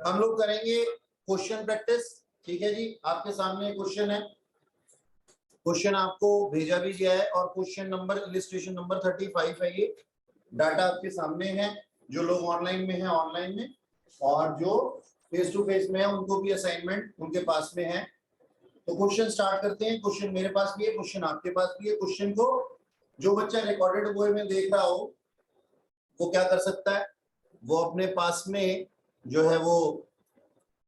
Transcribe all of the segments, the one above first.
हम लोग करेंगे क्वेश्चन प्रैक्टिस। ठीक है जी, आपके सामने क्वेश्चन है, क्वेश्चन आपको भेजा भी गया है और क्वेश्चन नंबर इलिस्ट्रेशन नंबर 35 है। ये डाटा आपके सामने है, जो लोग ऑनलाइन में है ऑनलाइन में, और जो फेस टू फेस में है उनको भी असाइनमेंट उनके पास में है। तो क्वेश्चन स्टार्ट करते हैं। क्वेश्चन मेरे पास भी है, क्वेश्चन आपके पास भी है। क्वेश्चन को जो बच्चा रिकॉर्डेड वे में देख रहा हो वो क्या कर सकता है, वो अपने पास में जो है वो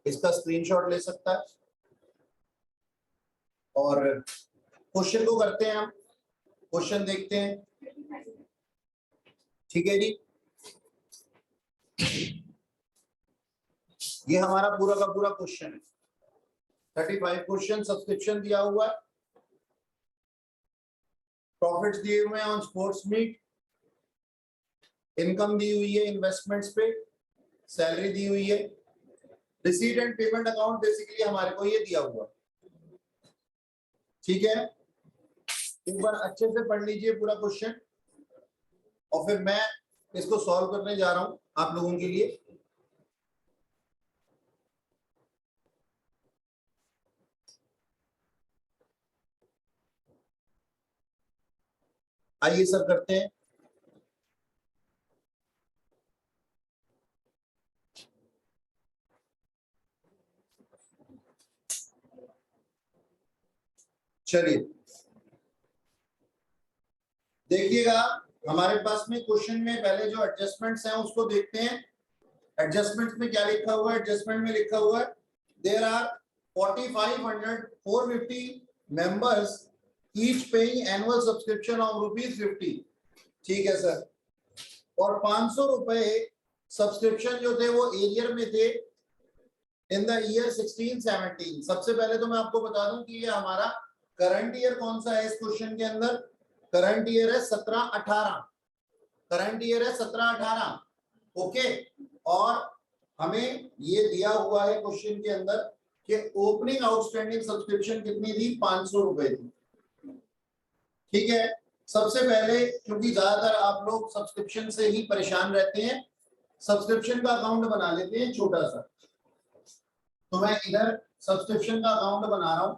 इसका स्क्रीनशॉट ले सकता है और क्वेश्चन को करते हैं हम, क्वेश्चन देखते हैं। ठीक है जी, ये हमारा पूरा का पूरा क्वेश्चन है। 35 क्वेश्चन, सब्सक्रिप्शन दिया हुआ है, प्रॉफिट्स दिए हुए हैं ऑन स्पोर्ट्स मीट, इनकम दी हुई है इन्वेस्टमेंट्स पे, सैलरी दी हुई है, receipt and payment account basically हमारे को ये दिया हुआ है। ठीक है, एक बार अच्छे से पढ़ लीजिए पूरा क्वेश्चन और फिर मैं इसको सॉल्व करने जा रहा हूं आप लोगों के लिए। आइए सर करते हैं। चलिए देखिएगा, हमारे पास में क्वेश्चन में पहले जो एडजस्टमेंट्स हैं उसको देखते हैं। एडजस्टमेंट्स में क्या लिखा हुआ है? एडजस्टमेंट में लिखा हुआ है there are 4,550 members each paying annual subscription of ₹50। ठीक है सर, और 500 रुपए सब्सक्रिप्शन जो थे वो एरियर में थे इन द ईयर 16-17। सबसे पहले तो मैं आपको बता दूं कि ये हमारा करंट ईयर कौन सा है इस क्वेश्चन के अंदर। करंट ईयर है 17-18, करंट ईयर है 17-18। ओके, और हमें ये दिया हुआ है क्वेश्चन के अंदर कि ओपनिंग आउटस्टैंडिंग सब्सक्रिप्शन कितनी थी? 500 रुपए थी। ठीक है, सबसे पहले क्योंकि ज्यादातर आप लोग सब्सक्रिप्शन से ही परेशान रहते हैं, सब्सक्रिप्शन का अकाउंट बना लेते हैं छोटा सा। तो मैं इधर सब्सक्रिप्शन का अकाउंट बना रहा हूं,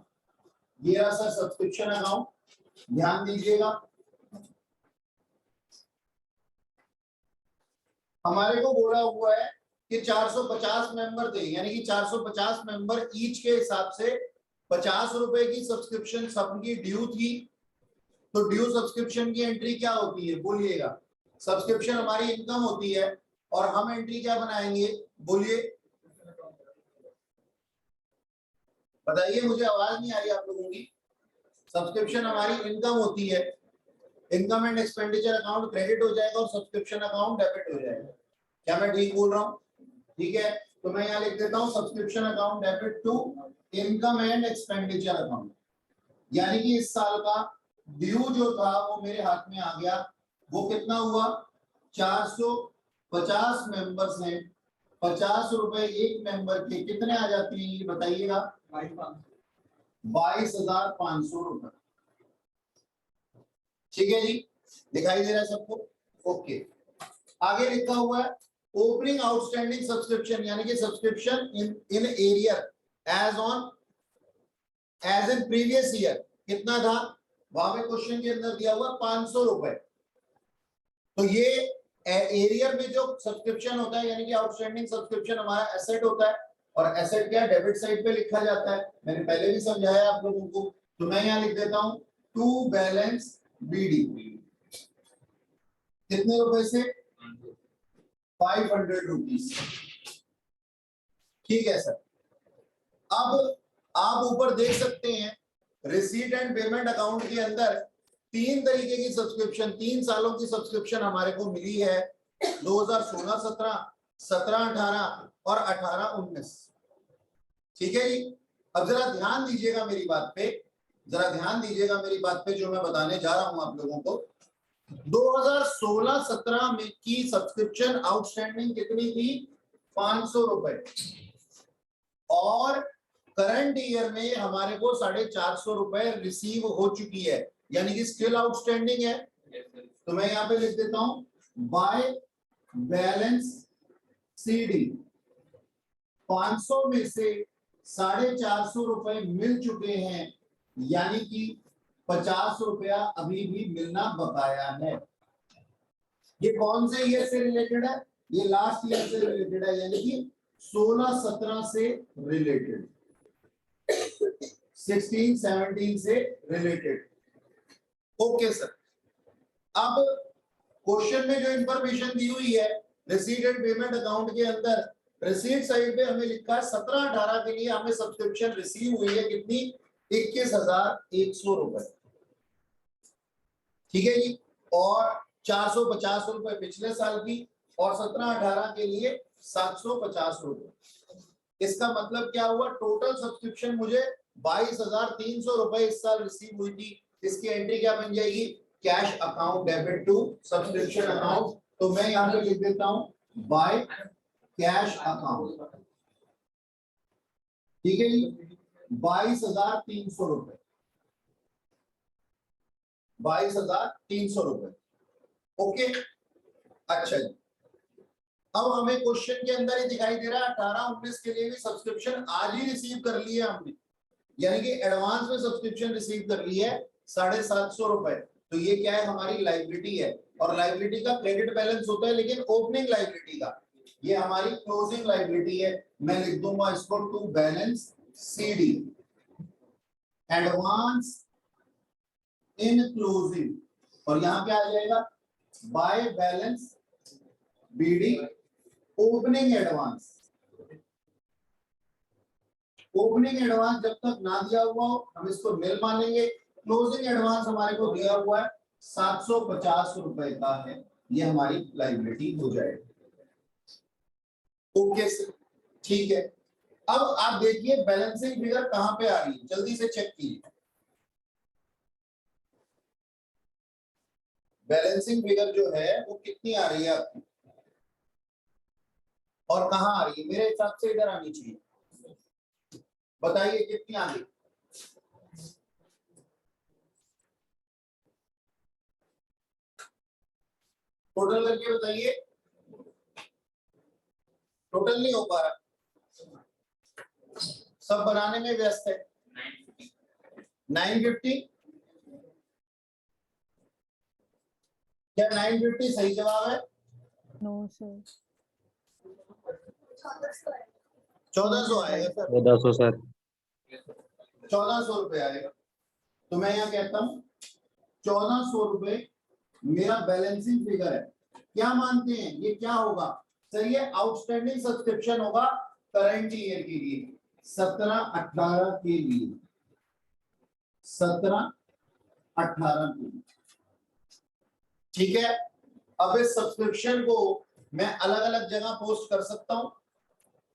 ये रहा सर सब्सक्रिप्शन अकाउंट। ध्यान दीजिएगा, हमारे को बोला हुआ है कि 450 मेंबर थे, यानी कि 450 मेंबर ईच के हिसाब से 50 रुपए की सब्सक्रिप्शन सबकी ड्यू थी। तो ड्यू सब्सक्रिप्शन की एंट्री क्या होती है बोलिएगा? सब्सक्रिप्शन हमारी इनकम होती है और हम एंट्री क्या बनाएंगे बोलिए, बताइए, मुझे आवाज नहीं आ रही आप लोगों की। सब्सक्रिप्शन हमारी इनकम होती है, income and expenditure account credit हो जाएगा और सब्सक्रिप्शन अकाउंट डेबिट हो जाएगा। क्या मैं ठीक बोल रहा हूँ? ठीक है, तो मैं यहाँ लिख देता हूँ subscription account debit to income and expenditure account. यानी कि इस साल का ड्यू जो था वो मेरे हाथ में आ गया। वो कितना हुआ? 450 मेंबर्स हैं, 50 रुपए एक मेंबर के कितने आ जाते हैं ये बताइएगा? 22,500 रुपए। ठीक है जी, दिखाई दे रहा है सबको? ओके, आगे लिखा हुआ है ओपनिंग आउटस्टैंडिंग सब्सक्रिप्शन, यानी कि subscription in arrear as in previous year कितना था? वहां पे क्वेश्चन के अंदर दिया हुआ 500 रुपए। तो ये एरियर में जो सब्सक्रिप्शन होता है, यानी कि आउटस्टैंडिंग सब्सक्रिप्शन हमारा एसेट होता है, और एसेट क्या डेबिट साइड पे लिखा जाता है। मैंने पहले भी समझाया आप लोगों को, तो मैं यहाँ लिख देता हूं टू बैलेंस बीडी। कितने रुपए से? 500 रुपीज। ठीक है सर, अब आप ऊपर देख सकते हैं रिसीट एंड पेमेंट अकाउंट के अंदर 3 तरीके की सब्सक्रिप्शन, 3 सालों की सब्सक्रिप्शन हमारे को मिली है, 2016-17, 17-18 और 18-19। ठीक है जी, अब जरा ध्यान दीजिएगा मेरी बात पे, जरा ध्यान दीजिएगा मेरी बात पे जो मैं बताने जा रहा हूं आप लोगों को। 2016-17 में की सब्सक्रिप्शन आउटस्टैंडिंग कितनी थी? 500 रुपए, और करंट ईयर में हमारे को 450 रुपए रिसीव हो चुकी है, यानी कि स्टिल आउटस्टैंडिंग है। तो मैं यहां पे लिख देता हूं बाय बैलेंस सीडी। 500 में से 450 रुपए मिल चुके हैं, यानी कि 50 रुपया अभी भी मिलना बकाया है। ये कौन से ईयर से रिलेटेड है? ये लास्ट ईयर से रिलेटेड है, यानी कि 16-17 से रिलेटेड, 16-17 से रिलेटेड। ओके सर, अब क्वेश्चन में जो इंफॉर्मेशन दी हुई है रिसीट एंड पेमेंट अकाउंट के अंदर, रिसीट साइड पे हमें लिखा है 17-18 के लिए हमें सब्सक्रिप्शन रिसीव हुई है कितनी? 21,100 रुपए। ठीक है जी, और 450 रुपए पिछले साल की, और 17-18 के लिए 750 रुपए। इसका मतलब क्या हुआ? टोटल सब्सक्रिप्शन मुझे 22,300 रुपए इस साल रिसीव हुई थी। इसकी एंट्री क्या बन जाएगी? Cash account debit to subscription account. तो मैं यहां पे लिख देता हूं बाय कैश अकाउंट। ठीक है जी, 22,300 रुपए, 22,300 रुपए। ओके, अच्छा जी, अब हमें क्वेश्चन के अंदर ही दिखाई दे रहा है 18-19 के लिए भी सब्सक्रिप्शन आज ही रिसीव कर लिया हमने, यानी कि एडवांस में सब्सक्रिप्शन रिसीव कर ली है 750 रुपए। तो ये क्या है? हमारी लाइबिलिटी है, और लाइबिलिटी का क्रेडिट बैलेंस होता है, लेकिन ओपनिंग लाइबिलिटी का ये हमारी क्लोजिंग लाइबिलिटी है। मैं लिख दूंगा इसको to balance CD, advance in closing, और यहां क्या आ जाएगा? By balance BD opening advance. Opening advance जब तक ना दिया हुआ हो हम इसको निल मानेंगे। क्लोजिंग एडवांस हमारे को दिया हुआ है 750 रुपए का है, ये हमारी लाइबिलिटी हो जाएगी। ओके सर, ठीक है। अब आप देखिए बैलेंसिंग फिगर कहां पे आ रही है, जल्दी से चेक कीजिए। बैलेंसिंग फिगर जो है वो कितनी आ रही है आपकी, और कहां आ रही है? मेरे हिसाब से इधर आनी चाहिए, बताइए कितनी आ रही? टोटल करके बताइए, टोटल नहीं हो पा रहा, सब बनाने में व्यस्त है। 950, क्या 950 सही जवाब है? नो सर, 1400 आएगा सर, 1400 सर। 1400 रुपए आएगा। तो मैं यहाँ कहता हूँ 1400 रुपए मेरा बैलेंसिंग फिगर है। क्या मानते हैं ये क्या होगा सर? ये आउटस्टैंडिंग सब्सक्रिप्शन होगा करंट ईयर के लिए, 17-18 के लिए, 17-18 के लिए। ठीक है, अब इस सब्सक्रिप्शन को मैं अलग अलग जगह पोस्ट कर सकता हूं।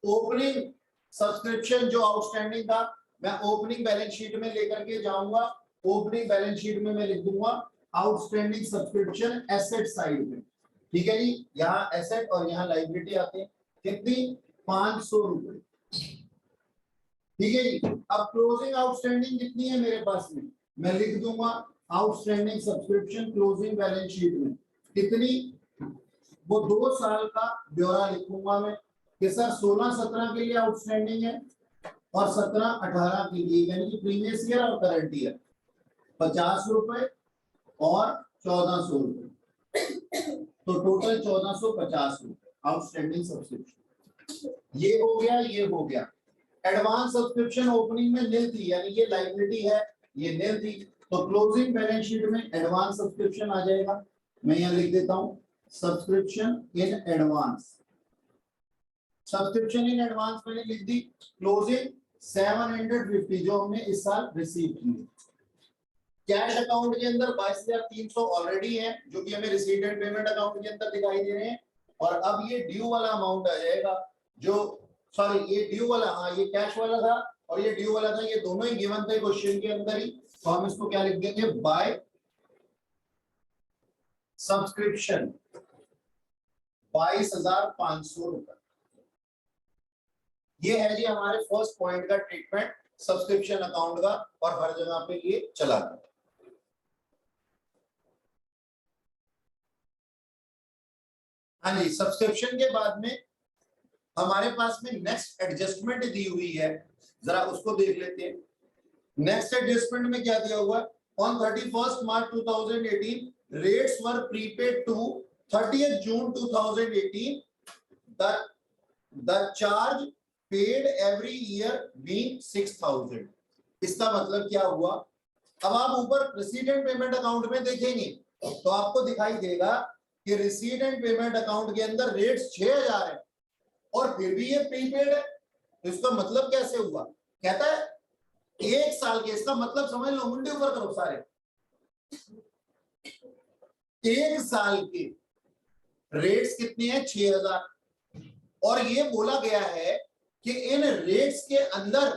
ओपनिंग सब्सक्रिप्शन जो आउटस्टैंडिंग था मैं ओपनिंग बैलेंस शीट में लेकर के जाऊंगा। ओपनिंग बैलेंस शीट में मैं लिख दूंगा आउटस्टैंडिंग सब्सक्रिप्शन एसेट साइड में। ठीक है जी, यहाँ एसेट और यहाँ लायबिलिटी आते हैं। कितनी? 500 रुपए। ठीक है जी, अब क्लोजिंग आउटस्टैंडिंग कितनी है मेरे पास में? मैं लिख दूंगा outstanding subscription closing balance sheet में कितनी, वो 2 साल का ब्यौरा लिखूंगा मैं कि सर 16-17 के लिए आउटस्टैंडिंग है और 17-18 के लिए, यानी कि प्रीवियस ईयर और करंट ईयर, 50 रुपए और 1400 रुपए, तो टोटल 1450 रुपए आउटस्टैंडिंग सब्सक्रिप्शन। ये हो गया, ये हो गया। एडवांस सब्सक्रिप्शन ओपनिंग में निल थी, यानी ये लायबिलिटी है, ये निल थी, तो क्लोजिंग बैलेंस शीट में एडवांस सब्सक्रिप्शन आ जाएगा। मैं यहां लिख देता हूं subscription in advance. Subscription in advance मैंने लिख दी। क्लोजिंग 750 जो हमने इस साल रिसीव की। कैश अकाउंट के अंदर 22,300 ऑलरेडी है, जो कि हमें रिसीट एंड पेमेंट अकाउंट के अंदर दिखाई दे रहे हैं। और अब ये ड्यू वाला अमाउंट आ जाएगा, जो सॉरी ये ड्यू वाला, हाँ ये कैश वाला था और ये ड्यू वाला था, ये दोनों ही गिवन थे क्वेश्चन के अंदर ही। तो हम इसको क्या लिख देंगे? बाय सब्सक्रिप्शन 22,500 रुपए। ये है जी हमारे फर्स्ट पॉइंट का ट्रीटमेंट सब्सक्रिप्शन अकाउंट का, और हर जगह पे ये चला था। हाँ जी, सब्सक्रिप्शन के बाद में हमारे पास में नेक्स्ट एडजस्टमेंट दी हुई है, जरा उसको देख लेते हैं। नेक्स्ट एडजस्टमेंट में क्या दिया हुआ है? On 31st March 2018 rates were prepaid to 30th June 2018, the charge paid every year being 6,000। इसका मतलब क्या हुआ? अब आप ऊपर रिसीट एंड पेमेंट अकाउंट में देखेंगे तो आपको दिखाई देगा कि रिसीट एंड पेमेंट अकाउंट के अंदर रेट्स 6,000 है और फिर भी ये प्रीपेड है। तो इसका मतलब कैसे हुआ? कहता है 1 साल के, इसका मतलब समझ लो, मुंडे ऊपर करो सारे, 1 साल के रेट्स कितने हैं? 6,000। और ये बोला गया है कि इन रेट्स के अंदर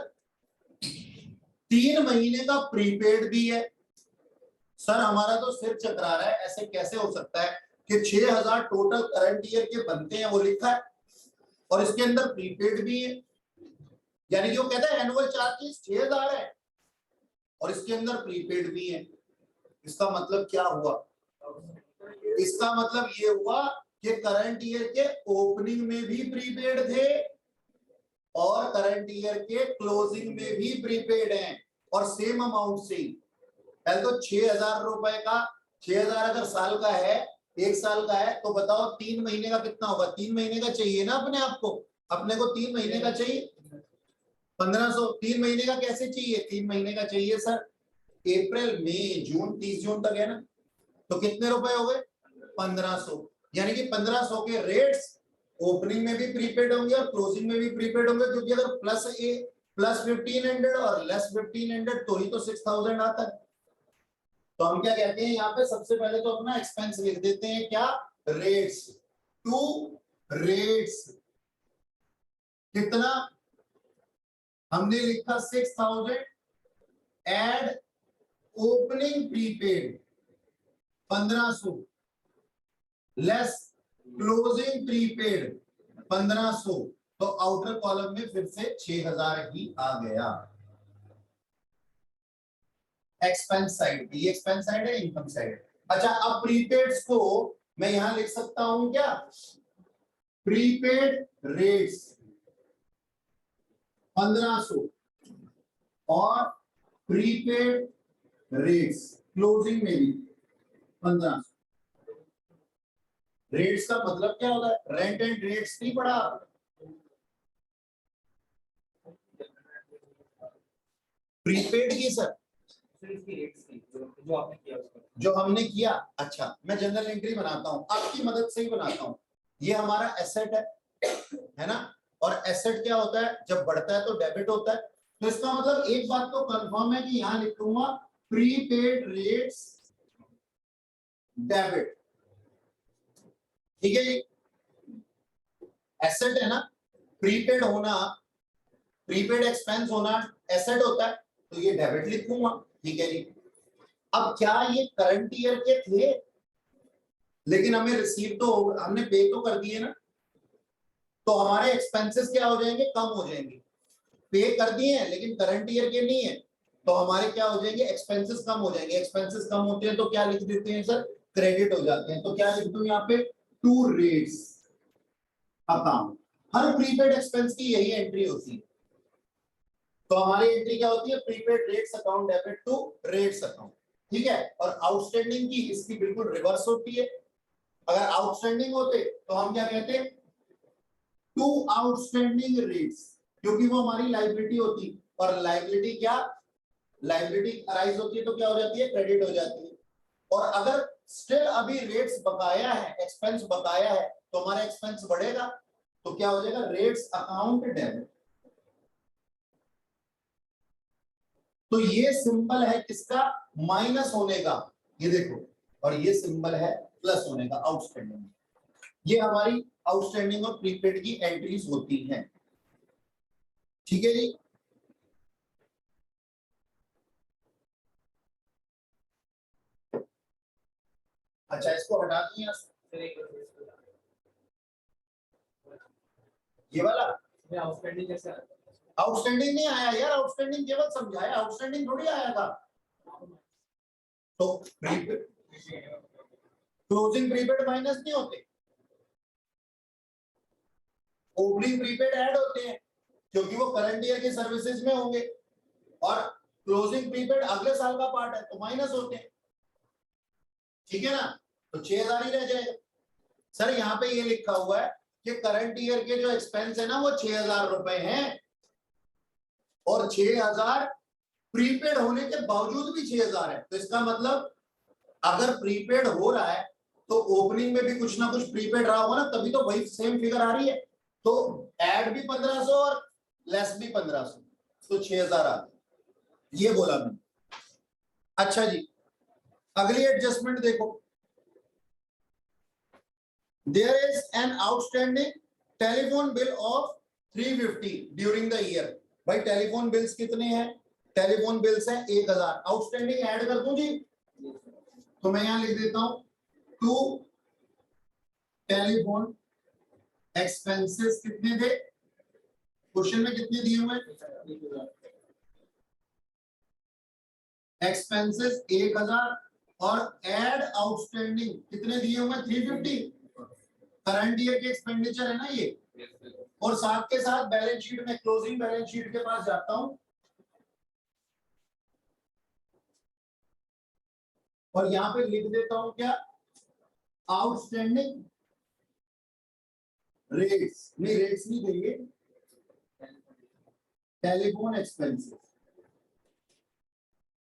3 महीने का प्रीपेड भी है। सर हमारा तो सिर चकरा रहा है, ऐसे कैसे हो सकता है कि 6,000 टोटल करंट ईयर के बनते हैं, वो लिखा है और इसके अंदर प्रीपेड भी है। यानी कि वो कहता है एनुअल चार्जेस 6,000 है और इसके अंदर प्रीपेड भी है। इसका मतलब क्या हुआ? इसका मतलब ये हुआ कि करंट ईयर के ओपनिंग में भी प्रीपेड थे और करंट ईयर के क्लोजिंग में भी प्रीपेड हैं और सेम अमाउंट से। पहले तो 6,000 रुपए का, 6,000 अगर साल का है, 1 साल का है, तो बताओ 3 महीने का कितना होगा? 3 महीने का चाहिए ना अपने आप को, अपने को 3 महीने का चाहिए 1,500। 3 महीने का कैसे चाहिए? 3 महीने का चाहिए सर अप्रैल मई जून, 30 जून तक है ना, तो कितने रुपए हो गए? 1,500। यानी कि 1,500 के रेट्स ओपनिंग में भी प्रीपेड होंगे और क्लोजिंग में भी प्रीपेड होंगे, क्योंकि अगर प्लस 1,500 और लेस 1,500 तो ही तो 6,000 आता है। तो हम क्या कहते हैं यहाँ पे? सबसे पहले तो अपना एक्सपेंस लिख देते हैं, क्या? Rates to rates. कितना हमने लिखा? 6,000 add opening prepaid 1,500 less closing prepaid 1,500, तो आउटर कॉलम में फिर से 6,000 ही आ गया। एक्सपेंस साइड, ये एक्सपेंस साइड है, इनकम साइड। अच्छा, अब प्रीपेड्स को मैं यहां लिख सकता हूं क्या? प्रीपेड रेट्स 1,500 और प्रीपेड रेट्स क्लोजिंग में भी 1,500। रेट्स का मतलब क्या होता है? रेंट एंड रेट्स नहीं पढ़ा? प्रीपेड की सर जो हमने किया। अच्छा, मैं जनरल एंट्री बनाता हूं, आपकी मदद से ही बनाता हूं। ये हमारा एसेट है ना, और एसेट क्या होता है? जब बढ़ता है तो डेबिट होता है। तो इसका मतलब एक बात तो कंफर्म है कि यहां लिखूंगा प्रीपेड रेट्स डेबिट। ठीक है जी, एसेट है ना, प्रीपेड होना, प्रीपेड एक्सपेंस होना एसेट होता है, तो ये डेबिट लिखूंगा। ठीक है जी। अब क्या ये करंट ईयर के थे, लेकिन हमें रिसीव तो हमने पे तो कर दिए ना, तो हमारे एक्सपेंसेस क्या हो जाएंगे? कम हो जाएंगे। पे कर दिए हैं लेकिन करंट ईयर के नहीं है, तो हमारे क्या हो जाएंगे? एक्सपेंसेस कम हो जाएंगे। एक्सपेंसेस कम होते हैं तो क्या लिख देते हैं सर? क्रेडिट हो जाते हैं। तो क्या लिख दूं यहाँ पे? To rates account. हर प्रीपेड एक्सपेंस की यही एंट्री होती है। तो हमारी एंट्री क्या होती है? Prepaid rates account debit to rates account. ठीक है, और आउटस्टैंडिंग की इसकी बिल्कुल रिवर्स होती है। अगर आउटस्टैंडिंग होते तो हम क्या कहते? टू आउटस्टैंडिंग रेट्स, क्योंकि वो हमारी लायबिलिटी होती, और लायबिलिटी क्या? लायबिलिटी अराइज होती है तो क्या हो जाती है? क्रेडिट हो जाती है। और अगर स्टिल अभी रेट्स बकाया है, एक्सपेंस बकाया है, तो हमारा एक्सपेंस बढ़ेगा, तो क्या हो जाएगा? Rates account debit. तो ये सिंबल है किसका? माइनस होने का, ये देखो, और ये सिंबल है प्लस होने का, आउटस्टैंडिंग। ये हमारी आउटस्टैंडिंग और प्रीपेड की एंट्रीज होती हैं। ठीक है जी। अच्छा, इसको हटा दूं यहाँ से? ये वाला आउटस्टैंडिंग कैसे आया? आउटस्टैंडिंग नहीं आया यार, आउटस्टैंडिंग केवल समझाया, आउटस्टैंडिंग थोड़ी आया था। तो क्लोजिंग प्रीपेड माइनस नहीं होते? ओपनिंग प्रीपेड ऐड होते हैं क्योंकि वो करंट ईयर के सर्विसेज में होंगे, और क्लोजिंग प्रीपेड अगले साल का पार्ट है तो माइनस होते हैं। ठीक है ना, तो 6000 ही रह जाएगा। सर यहाँ पे ये लिखा हुआ है कि करंट ईयर के जो एक्सपेंस है ना वो 6000 रुपए हैं, और 6000 प्रीपेड होने के बावजूद भी 6000 है, तो इसका मतलब अगर प्रीपेड हो रहा है तो ओपनिंग में भी कुछ ना कुछ प्रीपेड रहा होगा ना, तभी तो वही सेम फिगर आ रही है। तो ऐड भी 1500 और लेस भी 1500, तो 6000 आ गया, ये बोला मैंने। अच्छा जी, अगली एडजस्टमेंट देखो, there is an outstanding telephone bill of 350 during the year. भाई टेलीफोन बिल्स कितने हैं? टेलीफोन बिल्स हैं 1000, आउटस्टैंडिंग ऐड कर दूं जी, तो मैं यहां लिख देता हूं टू टेलीफोन एक्सपेंसेस कितने थे, क्वेश्चन में कितने दिए हुए हैं? एक्सपेंसेस 1000 और एड आउटस्टैंडिंग कितने दिए हुए हैं? 350। करंट ईयर के एक्सपेंडिचर है ना ये, और साथ के साथ बैलेंस शीट में क्लोजिंग बैलेंस शीट के पास जाता हूं और यहां पे लिख देता हूं क्या, आउटस्टैंडिंग रेट्स, नहीं रेट्स नहीं देंगे, टेलीफोन एक्सपेंसेस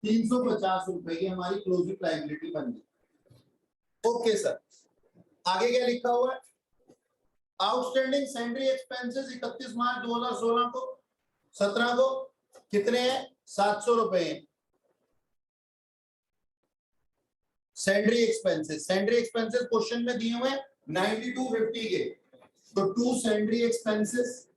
350 रुपए की हमारी क्लोजिंग लायबिलिटी बन गई। ओके सर, आगे क्या लिखा हुआ है? आउटस्टैंडिंग सैंडरी एक्सपेंसेस 31 मार्च 2016 को 17 को कितने हैं? 700 रुपए हैं। सैंडरी एक्सपेंसेस, सैंडरी एक्सपेंसेस क्वेश्चन में दिए हुए हैं 9250 के, तो टू सैंडरी एक्सपेंसेस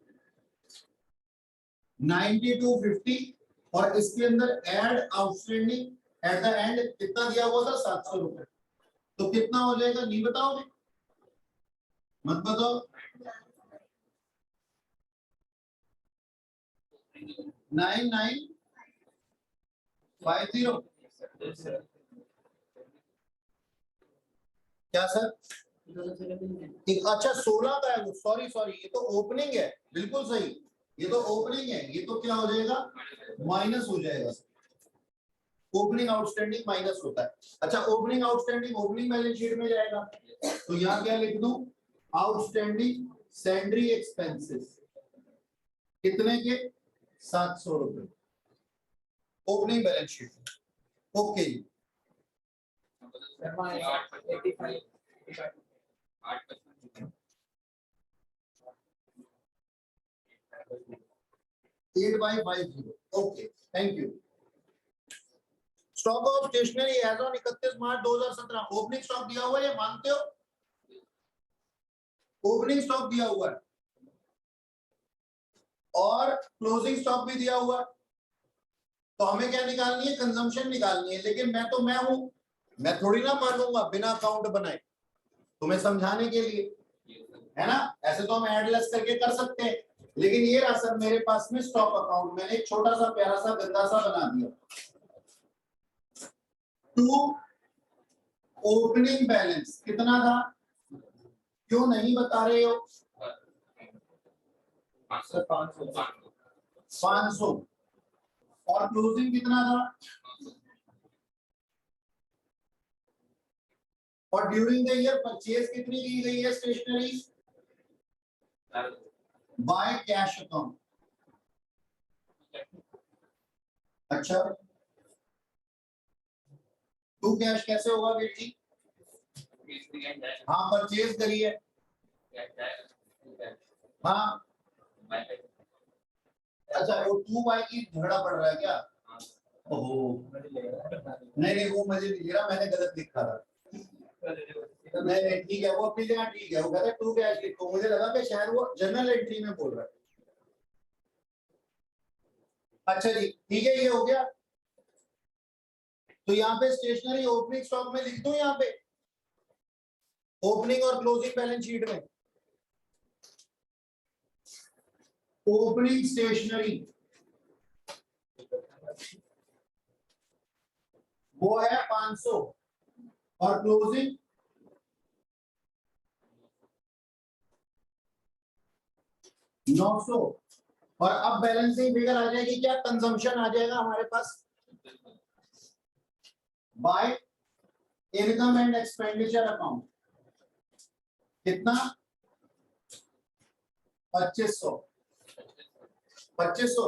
9250 और इसके अंदर add outstanding at the end कितना दिया हुआ था? 700 रुपए, तो कितना हो जाएगा? नहीं बताओगे? मत बताओ। 9950 क्या सर? एक अच्छा 16 का है वो, सॉरी सॉरी, ये तो ओपनिंग है, बिल्कुल सही, ये तो ओपनिंग है, ये तो क्या हो जाएगा? माइनस हो जाएगा। ओपनिंग आउटस्टैंडिंग माइनस होता है। अच्छा, opening outstanding opening balance sheet में जाएगा, तो यहाँ क्या लिख दूं? आउटस्टैंडिंग सैंडरी एक्सपेंसेस कितने के? 700 रुपए, opening balance sheet. Okay, 8/50। Okay, thank you. Stock of stationery as on 31 March 2017, opening stock दिया हुआ है, ये मानते हो? ओपनिंग स्टॉक दिया हुआ है और क्लोजिंग स्टॉक भी दिया हुआ है, तो हमें क्या निकालनी है? कंजम्पशन निकालनी है। लेकिन मैं हूं, मैं थोड़ी ना मानूंगा बिना अकाउंट बनाए, तुम्हें समझाने के लिए, है ना? ऐसे तो हम ऐड लेस करके कर सकते हैं, लेकिन ये रहा सर मेरे पास में स्टॉक अकाउंट, मैंने एक छोटा सा प्यारा सा गंदा सा बना दिया। टू ओपनिंग बैलेंस कितना था? क्यों नहीं बता रहे हो? 500 और क्लोजिंग कितना था? और ड्यूरिंग द ईयर परचेज कितनी की गई है स्टेशनरी? By cash account. अच्छा, टू कैश कैसे होगा वीर जी? हाँ, परचेज करिए। हाँ, अच्छा वो 2 बाय की झगड़ा पड़ रहा है क्या? ओहो, नहीं नहीं वो मुझे नहीं लगा, मैंने गलत लिखा था। नहीं ठीक है, वो अपनी जगह ठीक है, वो कहता है 2 कैश लिखो, मुझे लगा कि शायद वो जनरल एंट्री में बोल रहा है। अच्छा जी, ठीक है, ये हो गया। तो यहाँ पे स्टेशनरी ओपनिंग स्टॉक में लिख दूं, यहाँ पे ओपनिंग और क्लोजिंग बैलेंस शीट में ओपनिंग स्टेशनरी वो है 500 और क्लोजिंग 900 और अब बैलेंसिंग फिगर आ जाएगी क्या, कंजम्पशन आ जाएगा हमारे पास by income and expenditure account, कितना 2500 2500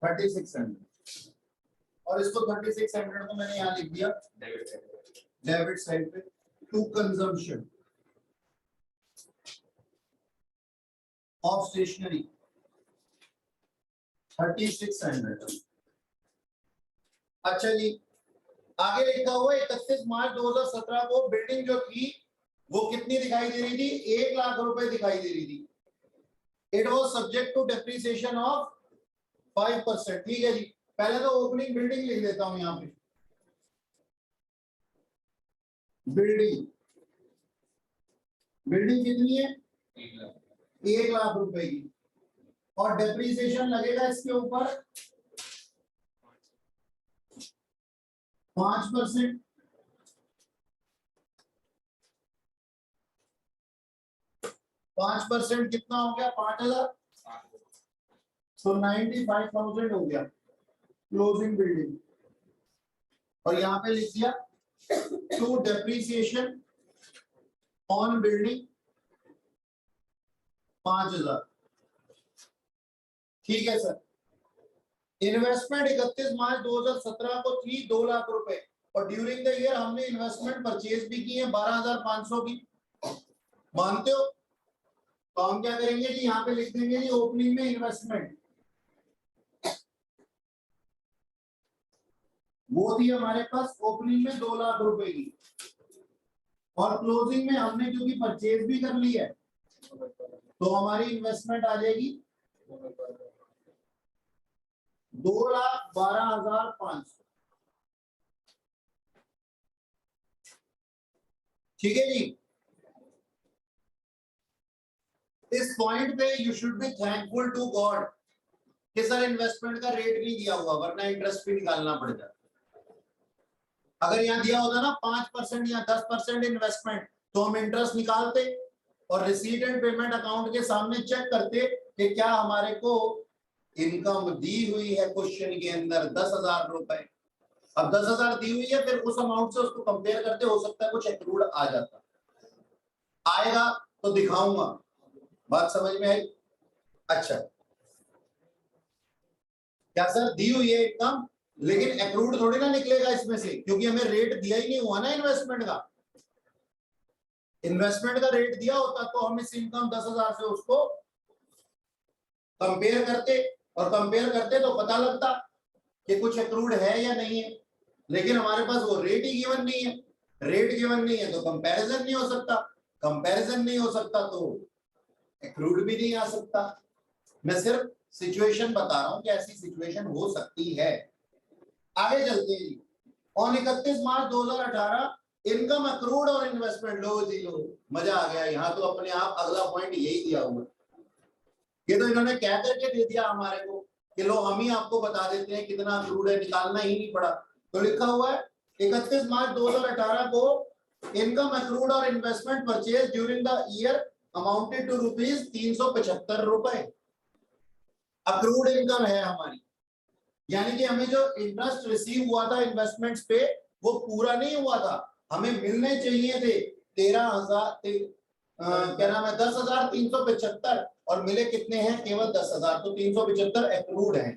3600 और इसको 3600 को मैंने यहाँ लिख दिया डेबिट साइड पे टू कंजम्पशन ऑफ स्टेशनरी 3600। अच्छा जी, आगे लिखा हुआ 31 मार्च 2017 को बिल्डिंग जो थी वो कितनी दिखाई दे रही थी, 1 लाख रुपए दिखाई दे रही थी। It was subject to depreciation of 5%। ठीक है जी, पहले तो ओपनिंग बिल्डिंग लिख देता हूं यहाँ पे, बिल्डिंग बिल्डिंग कितनी है 1 लाख रुपए की और डेप्रिसिएशन लगेगा इसके ऊपर 5%। 5% कितना हो गया 5000, तो 95,000 हो गया क्लोजिंग बिल्डिंग। और यहाँ पे लिख दिया टू डेप्रिसिएशन ऑन बिल्डिंग 5000। ठीक है सर। इन्वेस्टमेंट 31 मार्च 2017 को थी 2 लाख रुपए और ड्यूरिंग द ईयर हमने इन्वेस्टमेंट परचेज भी की है 12,500 की, मानते हो? तो हम क्या करेंगे जी, यहाँ पे लिख देंगे जी ओपनिंग में इन्वेस्टमेंट वो थी हमारे पास ओपनिंग में 2 लाख रुपए की और क्लोजिंग में हमने क्योंकि परचेज भी कर ली है तो हमारी इन्वेस्टमेंट आ जाएगी 2,12,500। ठीक है जी, इस पॉइंट पे you should be thankful to God कि सर इन्वेस्टमेंट का रेट नहीं दिया हुआ वरना इंटरेस्ट भी निकालना पड़ जाता। अगर यहाँ दिया होता ना 5% या 10% इन्वेस्टमेंट तो हम इंटरेस्ट निकालते और रिसीट एंड पेमेंट अकाउंट के सामने चेक करते कि क्या हमारे को इनकम दी हुई है क्वेश्चन के अंदर 10,000 रुपए। अब 10,000 दी हुई है, फिर उस अमाउंट से उसको कंपेयर करते, हो सकता है कुछ एक्रूड आ जाता, आएगा तो दिखाऊंगा। बात समझ में आई? अच्छा, क्या सर दी हुई है इनकम लेकिन एक्रूड थोड़ी ना निकलेगा इसमें से, क्योंकि हमें रेट दिया ही नहीं हुआ ना इन्वेस्टमेंट का। इन्वेस्टमेंट का रेट दिया होता तो हम इस इनकम 10,000 से उसको कंपेयर करते और कंपेयर करते तो पता लगता कि कुछ एक्रूड है या नहीं है, लेकिन हमारे पास वो रेट ही गिवन नहीं है। रेट गिवन नहीं है तो कंपैरिजन नहीं हो सकता, कंपैरिजन नहीं हो सकता तो एक्रूड भी नहीं आ सकता। मैं सिर्फ सिचुएशन बता रहा हूं कि ऐसी सिचुएशन हो सकती है। आगे चलते हैं जी। ऑन 31 मार्च 2018 इनकम एक्रूड और इन्वेस्टमेंट, लो जी लो, मजा आ गया। यहाँ तो अपने आप अगला पॉइंट यही दिया हुआ, ये तो इन्होंने कह करके दे दिया हमारे को कि लो हम ही आपको बता देते हैं कितना एक्रूड है, निकालना ही नहीं पड़ा। तो लिखा हुआ है 31 मार्च 2018 को इनकम एक्रूड और investment purchase during the year amounted to rupees 375 रुपए। एक्रूड इनकम है हमारी, यानी कि हमें जो इंटरेस्ट रिसीव हुआ था इन्वेस्टमेंट्स पे वो पूरा नहीं हुआ था, हमें मिलने चाहिए थे 13,000 क्या नाम है 10,375 और मिले कितने हैं, केवल 10,000। तो 375 एक्रूड है।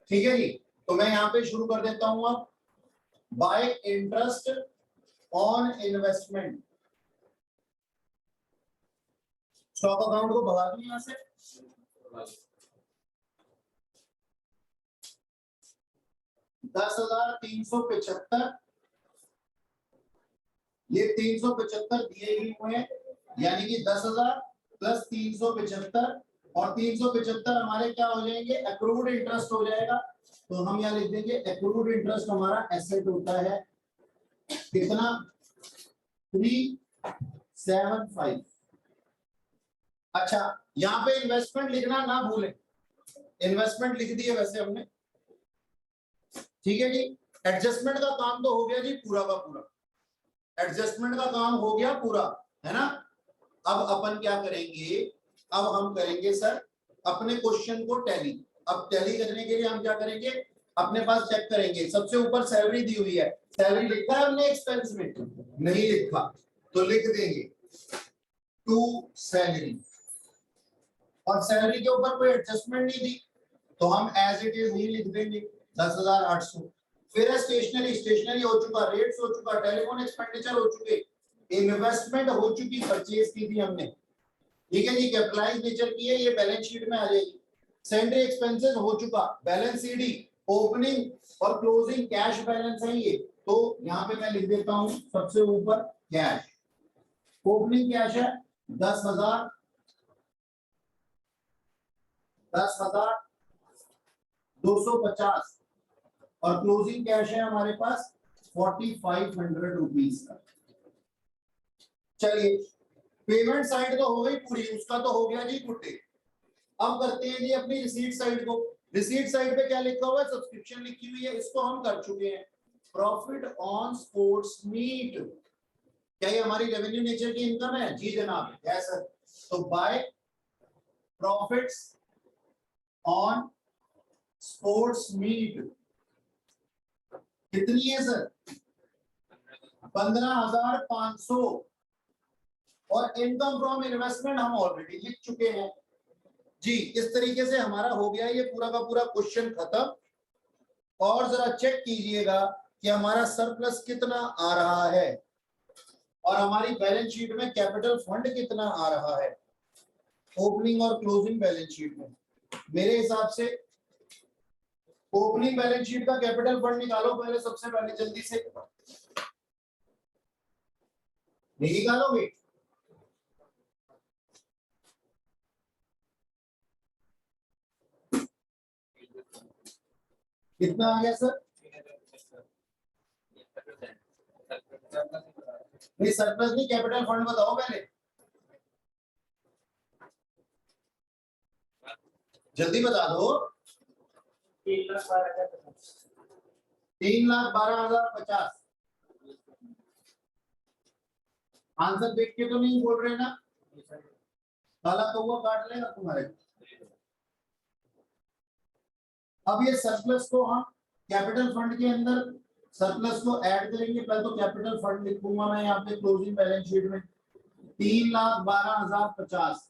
ठीक है जी, तो मैं यहाँ पे शुरू कर देता हूं अब bye interest on investment. Stock account को भगा दूं यहां से, 10,375, ये 375 दिए ही हुए हैं, यानी कि 10,000 प्लस 375 और 375 हमारे क्या हो जाएंगे, एक्रूड इंटरेस्ट हो जाएगा। तो हम यहाँ लिख देंगे एक्रूड इंटरेस्ट हमारा एसेट होता है कितना 375। अच्छा, यहाँ पे इन्वेस्टमेंट लिखना ना भूलें, इन्वेस्टमेंट लिख दी है वैसे हमने। ठीक है जी, एडजस्टमेंट का काम तो हो गया जी पूरा का पूरा। एडजस्टमेंट का काम हो गया पूरा, है ना। अब अपन क्या करेंगे, अब हम करेंगे सर अपने क्वेश्चन को टैली। अब टैली करने के लिए हम क्या करेंगे, अपने पास चेक करेंगे। सबसे ऊपर सैलरी दी हुई है, सैलरी लिखा है हमने एक्सपेंस में? नहीं लिखा, तो लिख देंगे टू सैलरी, और सैलरी के ऊपर कोई एडजस्टमेंट नहीं दी तो हम एज इट इज ही लिख देंगे 10,800। फिर है स्टेशनरी, स्टेशनरी हो चुका, रेट्स हो चुका, टेलीफोन एक्सपेंडिचर हो चुके, इन्वेस्टमेंट हो चुकी, परचेज की थी हमने, ठीक है जी, कैपिटलाइज नेचर की है, ये बैलेंस शीट में आ जाएगी। सैंडरी एक्सपेंसेस हो चुका, बैलेंस सीडी, ओपनिंग और क्लोजिंग कैश बैलेंस है ये, तो यहाँ पे मैं लिख देता हूँ सबसे ऊपर कैश। ओपनिंग कैश है 10,000, 10,250, और क्लोजिंग कैश है हमारे पास 4,500 रुपीज का। चलिए पेमेंट साइड तो हो गई पूरी, उसका तो हो गया जी गुड्डे। अब करते हैं जी अपनी रिसीट साइड को। रिसीट साइड पे क्या लिखा हुआ है, सब्सक्रिप्शन लिखी हुई है, इसको हम कर चुके हैं। प्रॉफिट ऑन स्पोर्ट्स मीट, क्या ये हमारी रेवेन्यू नेचर की इनकम है? जी जनाब, यस सर। तो by profits on sports meet कितनी है सर? 15,500, और इनकम फ्रॉम इन्वेस्टमेंट हम ऑलरेडी लिख चुके हैं जी। इस तरीके से हमारा हो गया ये पूरा का पूरा क्वेश्चन खत्म। और जरा चेक कीजिएगा कि हमारा सरप्लस कितना आ रहा है और हमारी बैलेंस शीट में कैपिटल फंड कितना आ रहा है, ओपनिंग और क्लोजिंग बैलेंस शीट में। मेरे हिसाब से ओपनिंग बैलेंस शीट का कैपिटल फंड निकालो पहले, सबसे पहले जल्दी से। नहीं निकालोगे? कितना आ गया सर? नहीं सरप्लस नहीं, कैपिटल फंड बताओ पहले, जल्दी बता दो। 3,12,050। आंसर देख के तो नहीं बोल रहे ना? काला कौवा काट लेगा तुम्हारे। अब ये सरप्लस को हम कैपिटल फंड के अंदर सरप्लस को ऐड करेंगे। पहले तो कैपिटल फंड लिखूंगा मैं यहाँ पे क्लोजिंग बैलेंस शीट में 3,12,050।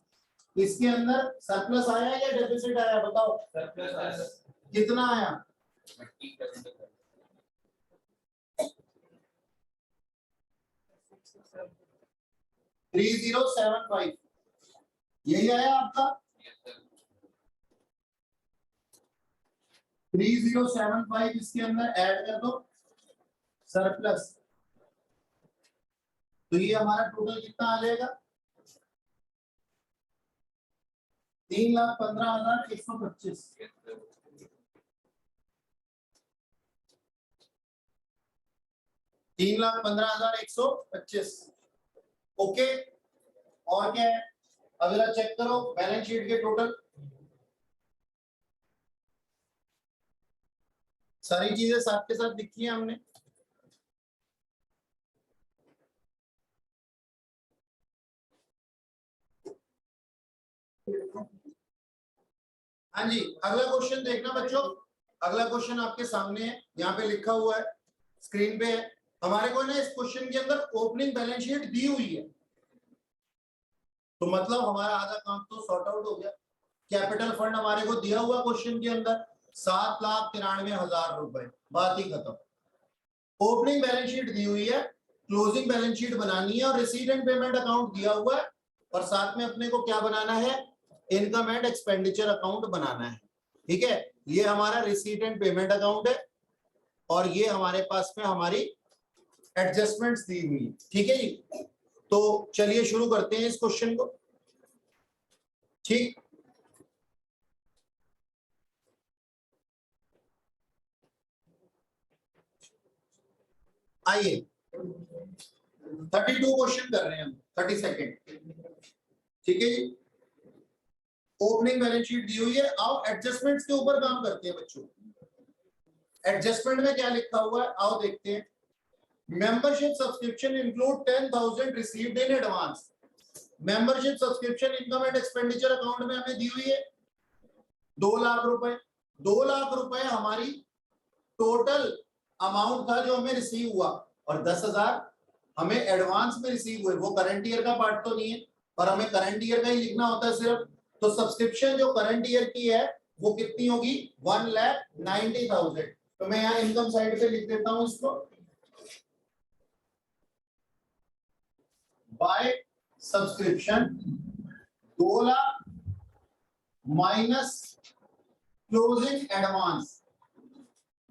इसके अंदर सरप्लस आया या डेफिसिट आया बताओ? सरप्लस आया। कितना आया? 3075। यही आया आपका 3075। इसके अंदर ऐड कर दो सरप्लस, तो ये हमारा टोटल कितना आ जाएगा? 3,15,125। 3,15,125। ओके, और क्या है? अब जरा चेक करो बैलेंस शीट के टोटल। सारी चीजें साथ के साथ लिखी हैं हमने। हाँ जी, अगला क्वेश्चन देखना बच्चों। अगला क्वेश्चन आपके सामने है, यहाँ पे लिखा हुआ है, स्क्रीन पे है। हमारे को ना इस क्वेश्चन के अंदर ओपनिंग बैलेंस शीट दी हुई है, तो मतलब हमारा आधा काम तो सॉर्ट आउट हो गया। कैपिटल फंड हमारे को दिया हुआ क्वेश्चन के अंदर 7,93,000 रुपए, बात ही खत्म। ओपनिंग बैलेंस शीट दी हुई है, क्लोजिंग बैलेंस शीट बनानी है, और रिसीट एंड पेमेंट अकाउंट दिया हुआ है, और साथ में अपने को क्या बनाना है? इनकम एंड एक्सपेंडिचर अकाउंट बनाना है। ठीक है, ये हमारा रिसीट एंड पेमेंट अकाउंट है, और ये हमारे पास में हमारी एडजस्टमेंट्स दी हुई है। ठीक है जी, तो चलिए शुरू करते हैं इस क्वेश्चन को। ठीक, आइए 32 क्वेश्चन कर रहे हैं हम, 30 सेकेंड। ठीक है जी, ओपनिंग बैलेंस शीट दी हुई है। आओ एडजस्टमेंट्स के ऊपर काम करते हैं बच्चों। एडजस्टमेंट में क्या लिखा हुआ है आओ देखते हैं। Membership subscription include 10,000 received in advance. Membership subscription income and expenditure account में हमें दी हुई है 2 लाख रुपए। 2 लाख रुपए हमारी टोटल अमाउंट था जो हमें रिसीव हुआ, और 10,000 हमें एडवांस में रिसीव हुए। वो करंट ईयर का पार्ट तो नहीं है, और हमें करंट ईयर का ही लिखना होता है सिर्फ। तो सब्सक्रिप्शन जो करंट ईयर की है वो कितनी होगी? 1,90,000। तो मैं यहाँ इनकम साइड पे लिख देता हूं इसको, by subscription 2 lakh minus closing advance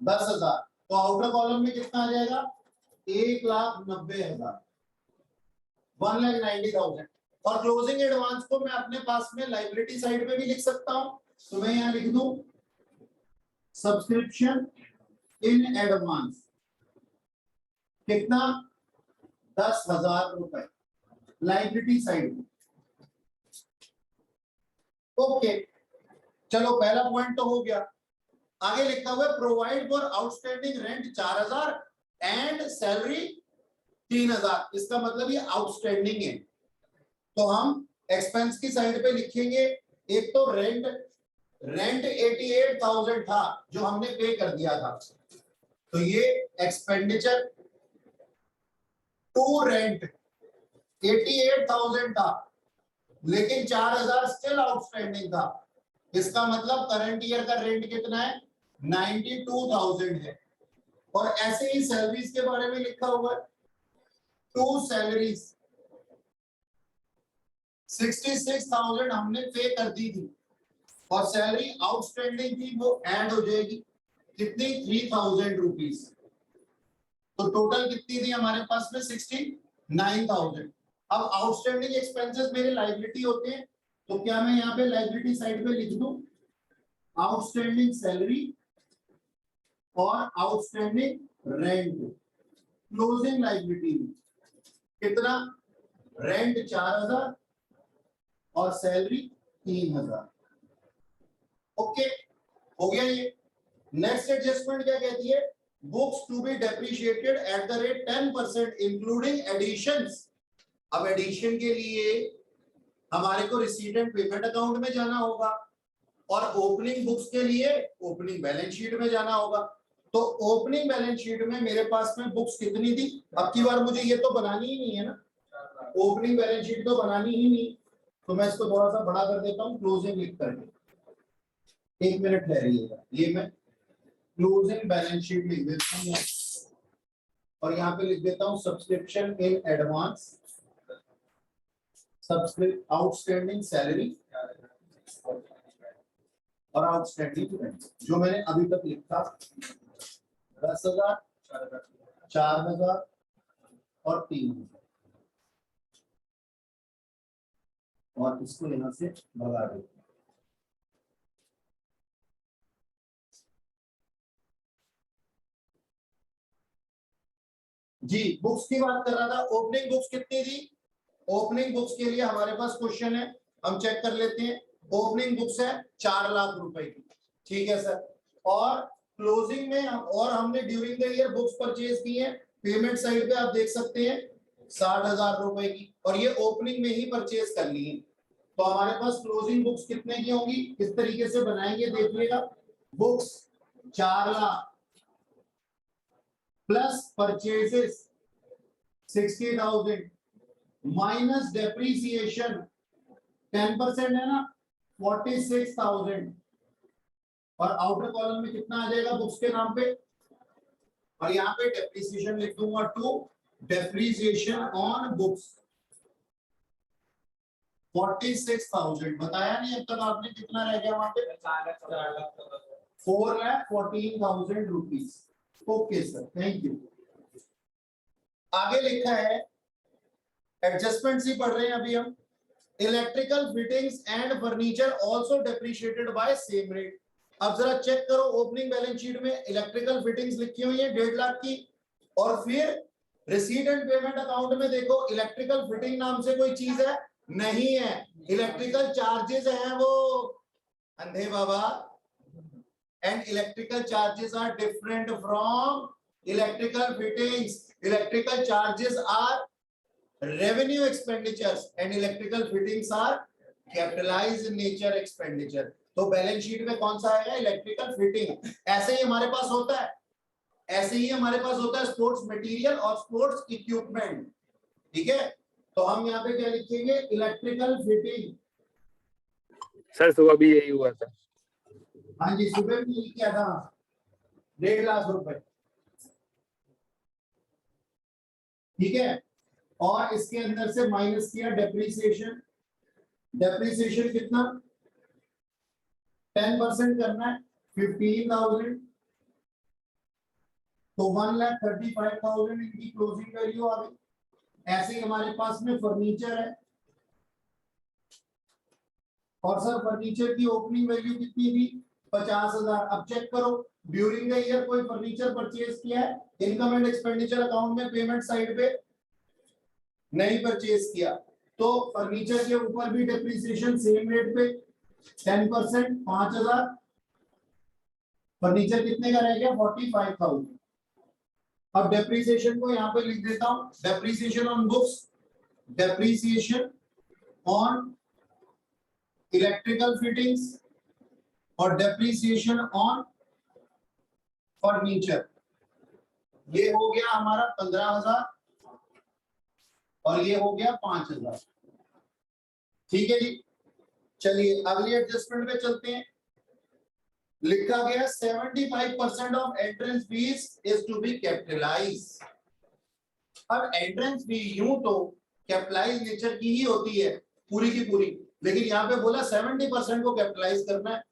10,000। तो आउटर कॉलम में कितना आ जाएगा? 1,90,000, 1,90,000। और क्लोजिंग एडवांस को मैं अपने पास में लाइबिलिटी साइड पे भी लिख सकता हूं। तो मैं यहां लिख दूं सब्सक्रिप्शन इन एडवांस कितना? 10,000 रुपए लाइबिलिटी साइड में। ओके, चलो पहला पॉइंट तो हो गया। आगे लिखा हुआ है provide for outstanding rent 4,000 and salary 3,000। इसका मतलब ये आउटस्टैंडिंग है। तो हम एक्सपेंस की साइड पे लिखेंगे, एक तो रेंट 88,000 था जो हमने पे कर दिया था, तो ये एक्सपेंडिचर टू रेंट 88,000 था, लेकिन 4,000 स्टिल आउटस्टैंडिंग था। इसका मतलब करंट ईयर का रेंट कितना है? 92,000 है। और ऐसे ही सैलरीज के बारे में लिखा हुआ है, टू सैलरीज 66,000 हमने पे कर दी थी, और सैलरी आउटस्टैंडिंग थी, वो ऐड हो जाएगी कितनी? 3,000 रुपीज। तो टोटल कितनी थी हमारे पास में? 69,000। अब आउटस्टैंडिंग एक्सपेंसेस मेरे लायबिलिटी होते हैं, तो क्या मैं यहाँ पे लायबिलिटी साइड पे लिख दूं आउटस्टैंडिंग सैलरी और आउटस्टैंडिंग रेंट। क्लोजिंग लायबिलिटी में कितना? रेंट 4,000 और सैलरी 3,000। ओके, हो गया ये। नेक्स्ट एडजस्टमेंट क्या कहती है? Books to be depreciated at the rate 10% including additions. अब एडिशन के लिए हमारे को रिसीट एंड पेमेंट अकाउंट में जाना होगा, और ओपनिंग बुक्स के लिए ओपनिंग बैलेंस शीट में जाना होगा। तो ओपनिंग बैलेंस शीट में मेरे पास में बुक्स कितनी थी? अब की बार मुझे ये तो बनानी ही नहीं है ना, ओपनिंग बैलेंस शीट तो बनानी ही नहीं, तो मैं इसको थोड़ा सा बड़ा कर देता हूँ क्लोजिंग लिख करके। 1 मिनट ठहरिएगा, ये मैं क्लोजिंग बैलेंस शीट लिख देता हूँ, और यहाँ पे लिख देता हूँ subscription in advance, outstanding salary और आउटस्टैंडिंग रेंट। जो मैंने अभी तक लिखा 10,000, 4,000 और 3,000, और इसको यहां से भगा देते हैं। जी, बुक्स की बात कर रहा था। ओपनिंग बुक्स कितनी थी? ओपनिंग बुक्स के लिए हमारे पास क्वेश्चन है, हम चेक कर लेते हैं। ओपनिंग बुक्स है 4 लाख रुपए की, ठीक है सर। और क्लोजिंग में और हमने during the year books purchase की है, पेमेंट साइड पे आप देख सकते हैं 60,000 रुपए की, और ये ओपनिंग में ही परचेज कर ली है। तो हमारे पास क्लोजिंग बुक्स कितने की होंगी? किस तरीके से बनाएंगे देखिएगा। Books 4 lakh plus purchases 60,000 minus depreciation 10% है ना, 46,000, और आउटर कॉलम में कितना आ जाएगा बुक्स के नाम पे? और यहाँ पे डेप्रीसिएशन लिख दूंगा 2, डेप्रीसिएशन ऑन बुक्स 46,000। बताया नहीं अब तक आपने, कितना रह गया वहां पे? 4,14,000 rupees. Okay sir, thank you. आगे लिखा है, एडजस्टमेंट्स ही पढ़ रहे हैं अभी हम। Electrical fittings and furniture also depreciated by same rate. अब जरा चेक करो, ओपनिंग बैलेंस शीट में इलेक्ट्रिकल फिटिंग्स लिखी हुई है 1.5 लाख की, और फिर रिसीट एंड पेमेंट अकाउंट में देखो इलेक्ट्रिकल फिटिंग नाम से कोई चीज है? नहीं है। इलेक्ट्रिकल चार्जेस हैं वो, अंधे बाबा। And electrical charges are different from electrical fittings. Electrical charges are revenue expenditures and electrical fittings are capitalized in nature expenditure. तो बैलेंस शीट में कौन सा आएगा? Electrical fitting. ऐसे ही हमारे पास होता है, ऐसे ही हमारे पास होता है स्पोर्ट्स मटेरियल और स्पोर्ट्स इक्विपमेंट। ठीक है, तो हम यहाँ पे क्या लिखेंगे? Electrical fitting. सर सुबह भी यही हुआ था। हाँ जी, सुबह भी यही किया था, 1.5 लाख रुपए। ठीक है, और इसके अंदर से माइनस किया डेप्रिसिएशन। डेप्रिसिएशन कितना? 10% करना है, 15,000, तो 1,35,000 इनकी क्लोजिंग वैल्यू आ गई। ऐसे ही हमारे पास में फर्नीचर है, और सर फर्नीचर की ओपनिंग वैल्यू कितनी थी? 50,000। अब चेक करो, ड्यूरिंग द ईयर कोई फर्नीचर परचेज किया है? इनकम एंड एक्सपेंडिचर अकाउंट में पेमेंट साइड पे नहीं परचेज किया, तो फर्नीचर के ऊपर भी डेप्रिसिएशन सेम रेट पे 10%, 5,000। फर्नीचर कितने का रह गया? 45,000। अब डेप्रिसिएशन को यहाँ पे लिख देता हूं, depreciation on books, depreciation on electrical fittings और डेप्रिसिएशन ऑन फर्नीचर। ये हो गया हमारा 15,000 और ये हो गया 5,000। ठीक है जी, चलिए अगली एडजस्टमेंट पे चलते हैं। लिखा गया 75% of entrance fees is to be capitalize. अब एंट्रेंस फी यूं तो कैपिटलाइज नेचर की ही होती है पूरी की पूरी, लेकिन यहाँ पे बोला 70% को कैपिटलाइज करना है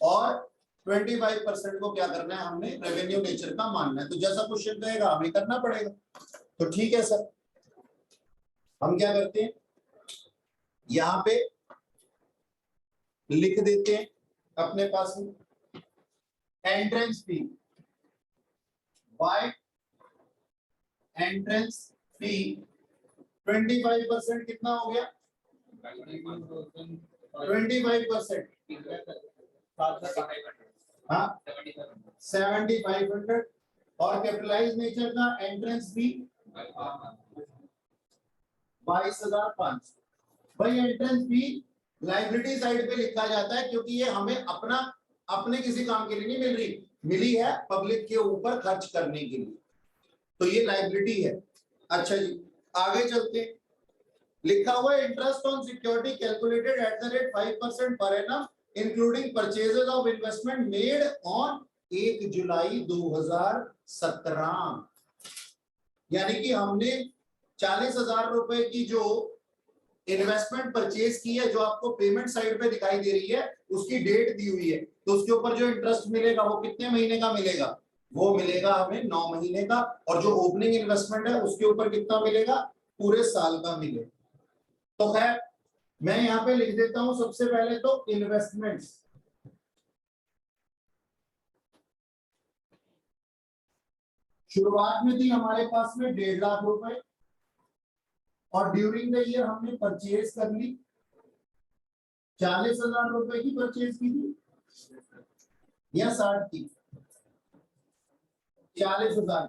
और 25% को क्या करना है? हमने रेवेन्यू नेचर का मानना है। तो जैसा क्वेश्चन कहेगा हमें करना पड़ेगा। तो ठीक है सर, हम क्या करते हैं, यहां पे लिख देते हैं अपने पास में entrance fee bye entrance fee 25% कितना हो गया? 25%, हाँ 7,500। और कैपिटलाइज नेचर का एंट्रेंस फी 22,500। भाई एंट्रेंस फी लाइबिलिटी साइड पे लिखा जाता है क्योंकि ये हमें अपने किसी काम के लिए नहीं मिल रही, मिली है पब्लिक के ऊपर खर्च करने के लिए, तो ये लाइबिलिटी है। अच्छा जी, आगे चलते हैं। लिखा हुआ है interest on security calculated at the rate 5% per annum including purchases of investment made on 1 जुलाई 2017। यानी कि हमने 40,000 रुपए की जो इन्वेस्टमेंट परचेज की है, जो आपको पेमेंट साइड पे दिखाई दे रही है, उसकी डेट दी हुई है, तो उसके ऊपर जो इंटरेस्ट मिलेगा वो कितने महीने का मिलेगा? वो मिलेगा हमें 9 महीने का। और जो ओपनिंग इन्वेस्टमेंट है उसके ऊपर कितना मिलेगा? पूरे साल का मिलेगा। तो खैर मैं यहाँ पे लिख देता हूं सबसे पहले तो इन्वेस्टमेंट्स। शुरुआत में थी हमारे पास में 1.5 लाख रुपए और ड्यूरिंग द ईयर हमने परचेज कर ली 40,000 रुपए की परचेज की थी या 60 की? 40,000।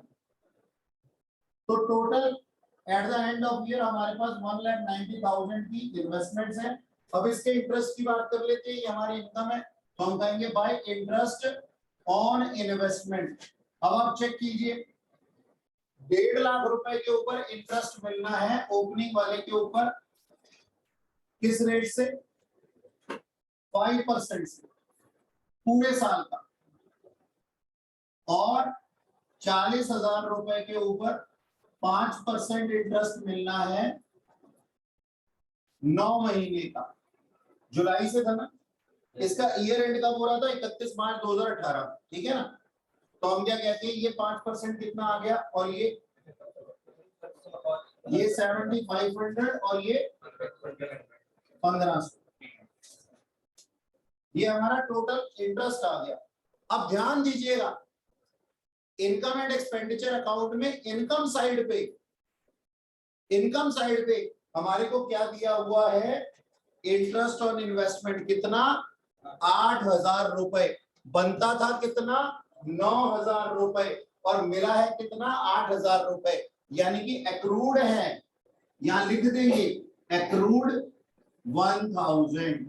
तो total eight the end of year हमारे पास 1,90,000 की इन्वेस्टमेंट्स है। अब इसके इंटरेस्ट की बात कर लेते हैं, ये हमारी इनकम है, तो हम कहेंगे बाय इंटरेस्ट ऑन इन्वेस्टमेंट। अब आप चेक कीजिए, 1.5 लाख रुपए के ऊपर इंटरेस्ट मिलना है ओपनिंग वाले के ऊपर, किस रेट से? 5% से पूरे साल का, और 40,000 रुपए के ऊपर 5% इंटरेस्ट मिलना है 9 महीने का। जुलाई से था ना, इसका ईयर एंड कब हो रहा था? 31 मार्च 2018। ठीक है ना, तो हम क्या कहते हैं, ये 5% कितना आ गया, और ये 7,500 और ये 1,500, ये हमारा टोटल इंटरेस्ट आ गया। अब ध्यान दीजिएगा, इनकम एंड एक्सपेंडिचर अकाउंट में इनकम साइड पे हमारे को क्या दिया हुआ है? Interest on investment. कितना? 8,000 रुपए। बनता था कितना? 9,000 रुपए, और मिला है कितना? 8,000 रुपए। यानी कि एक्रूड है, यहां लिख देंगे एक्रूड 1000,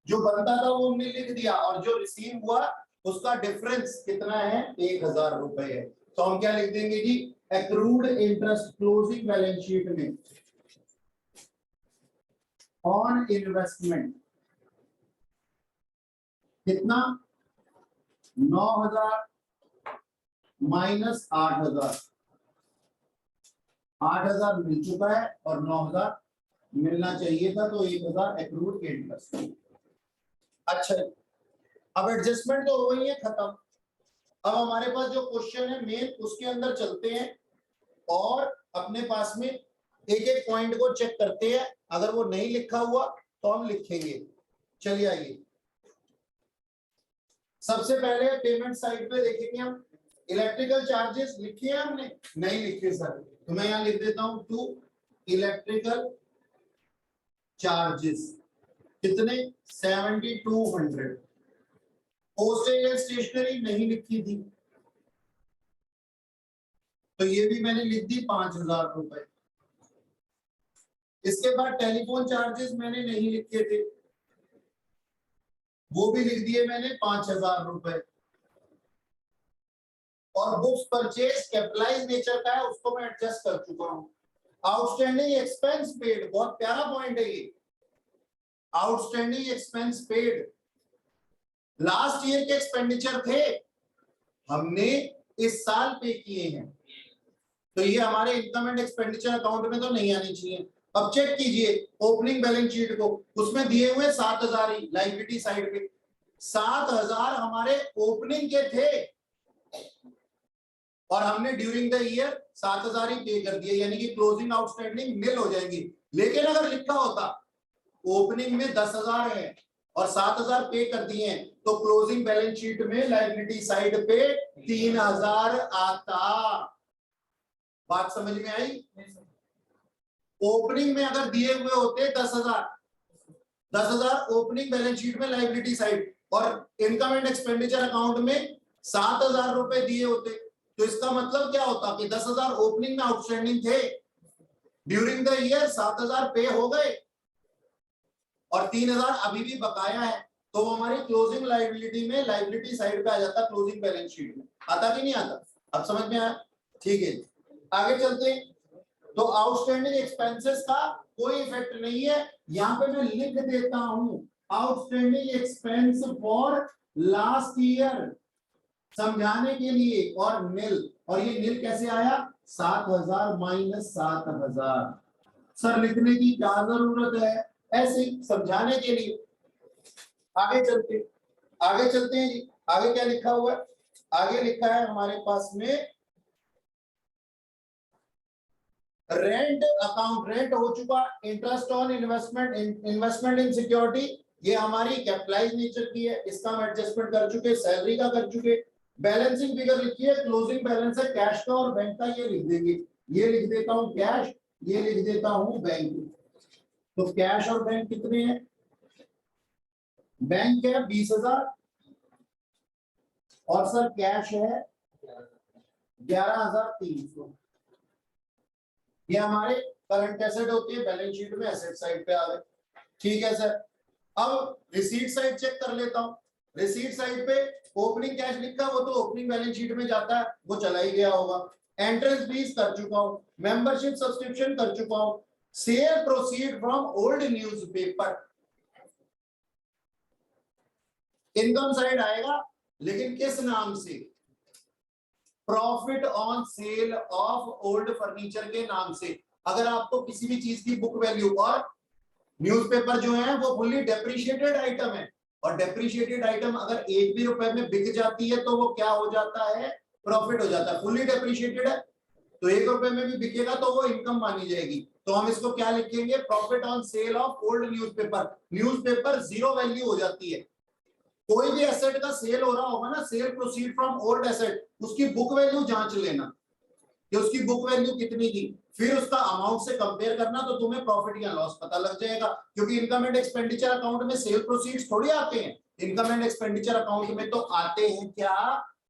जो बनता था वो हमने लिख दिया, और जो रिसीव हुआ उसका डिफरेंस कितना है, 1000 रुपए है। तो हम क्या लिख देंगे जी, accrued interest closing balance sheet में ऑन इन्वेस्टमेंट कितना, 9000 माइनस 8000, 8000 मिल चुका है और 9000 मिलना चाहिए था, तो 1000 एक्रूड इंटरेस्ट। अच्छा, अब एडजस्टमेंट तो हो गई है खत्म। अब हमारे पास जो क्वेश्चन है मेन, उसके अंदर चलते हैं और अपने पास में एक एक पॉइंट को चेक करते हैं। अगर वो नहीं लिखा हुआ तो हम लिखेंगे। चलिए आइए, सबसे पहले पेमेंट साइड पे देखेंगे हम। इलेक्ट्रिकल चार्जेस लिखे हैं हमने, नहीं लिखे सर, तो मैं यहां लिख देता हूं टू इलेक्ट्रिकल चार्जेस कितने, 7200। पोस्टेज एंड स्टेशनरी नहीं लिखी थी, तो ये भी मैंने लिख दी 5000 रुपए। इसके बाद टेलीफोन चार्जेस मैंने नहीं लिखे थे, वो भी लिख दिए मैंने 5000 रुपए। और बुक्स परचेज कैपिटलाइज नेचर का है, उसको मैं एडजस्ट कर चुका हूं। आउटस्टैंडिंग एक्सपेंस पेड, बहुत प्यारा पॉइंट है ये, outstanding expense paid last year के एक्सपेंडिचर थे, हमने इस साल पे किए हैं, तो ये हमारे इनकम एंड एक्सपेंडिचर अकाउंट में तो नहीं आनी चाहिए। अब चेक कीजिए ओपनिंग बैलेंस शीट को, उसमें दिए हुए 7000 ही लायबिलिटी साइड पे, 7000 हमारे ओपनिंग के थे और हमने ड्यूरिंग द ईयर 7000 ही पे कर दिए, यानी कि क्लोजिंग आउटस्टैंडिंग निल हो जाएगी। लेकिन अगर लिखा होता ओपनिंग में 10000 है और 7000 पे कर दिए हैं, तो क्लोजिंग बैलेंस शीट में लायबिलिटी साइड पे 3000 आता। बात समझ में आई? ओपनिंग में अगर दिए हुए होते 10,000 ओपनिंग बैलेंस शीट में लायबिलिटी साइड, और इनकम एंड एक्सपेंडिचर अकाउंट में 7,000 रुपए दिए होते, तो इसका मतलब क्या होता कि 10,000 ओपनिंग में आउटस्टैंडिंग थे, ड्यूरिंग द ईयर 7,000 पे हो गए और 3,000 अभी भी बकाया है, तो वो हमारी क्लोजिंग लायबिलिटी में लायबिलिटी साइड पे आ जाता, क्लोजिंग बैलेंस शीट में आता कि नहीं आता? अब समझ में आया? ठीक है, आगे चलते हैं। तो आउटस्टैंडिंग एक्सपेंसेस का कोई इफेक्ट नहीं है, यहां पे मैं लिख देता हूं outstanding expense for last year समझाने के लिए, और निल, और ये निल कैसे आया, 7000 माइनस 7000। सर लिखने की क्या जरूरत है, ऐसे ही समझाने के लिए। आगे चलते हैं जी, आगे क्या लिखा हुआ है? आगे लिखा है हमारे पास में रेंट अकाउंट, रेंट हो चुका, interest on investment, investment in security, ये हमारी कैपिटलाइज नेचर की है, इसका हम एडजस्टमेंट कर चुके, सैलरी का कर चुके। बैलेंसिंग फिगर लिखिए, क्लोजिंग बैलेंस है कैश का और बैंक का, ये लिख देंगे, ये लिख देता हूं कैश, ये लिख देता हूं बैंक। तो कैश और बैंक कितने हैं? बैंक है 20,000 और सर कैश है 11,300। ये हमारे करंट एसेट होती है, बैलेंस शीट में एसेट साइड पे आ गए। ठीक है सर, अब रिसीट साइड चेक कर लेता हूं। रिसीट साइड पे ओपनिंग कैश लिखा, वो तो ओपनिंग बैलेंस शीट में जाता है, वो चला ही गया होगा। एंट्रेंस फीस कर चुका हूं, मेंबरशिप सब्सक्रिप्शन कर चुका हूं, cell proceed from old newspaper. Income side आएगा, लेकिन किस नाम से? Profit on sale of old furniture के नाम से। अगर आपको किसी भी चीज की बुक वैल्यू, और न्यूज़पेपर जो है वो फुल्ली डेप्रिशिएटेड आइटम है, और डेप्रिशिएटेड आइटम अगर 1 भी रुपए में बिक जाती है तो वो क्या हो जाता है? प्रॉफिट हो जाता है। फुल्ली डेप्रिशिएटेड है तो 1 रुपए में भी बिकेगा तो वो इनकम मानी जाएगी। तो हम इसको क्या लिखेंगे? Profit on sale of old newspaper. Newspaper zero value हो जाती है। कोई भी एसेट का सेल हो रहा होगा ना, cell proceed from old asset, उसकी बुक वैल्यू जांच लेना कि उसकी बुक वैल्यू कितनी थी, फिर उसका अमाउंट से कंपेयर करना, तो तुम्हें प्रॉफिट या लॉस पता लग जाएगा। क्योंकि इनकम एंड एक्सपेंडिचर अकाउंट में सेल प्रोसीड्स थोड़ी आते हैं, इनकम एंड एक्सपेंडिचर अकाउंट में तो आते हैं क्या?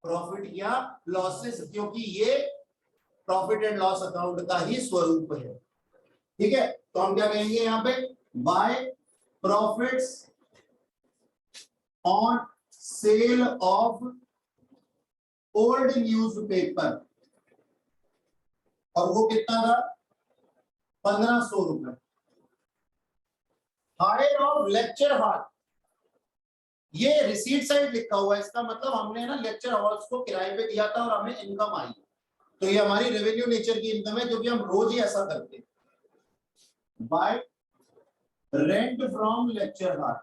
प्रॉफिट या लॉसेस, क्योंकि ये प्रॉफिट एंड लॉस अकाउंट का ही स्वरूप है। ठीक है, तो हम क्या कहेंगे यहाँ पे, by profits on sale of old newspaper, और वो कितना था, 1500 रुपए। हायर ऑफ लेक्चर हॉल, ये रिसीट साइड लिखा हुआ है, इसका मतलब हमने ना लेक्चर हॉल्स को किराए पे दिया था और हमें इनकम आई, तो ये हमारी रेवेन्यू नेचर की इनकम है, क्योंकि हम रोज ही ऐसा करते हैं। Bye rent from lecture hall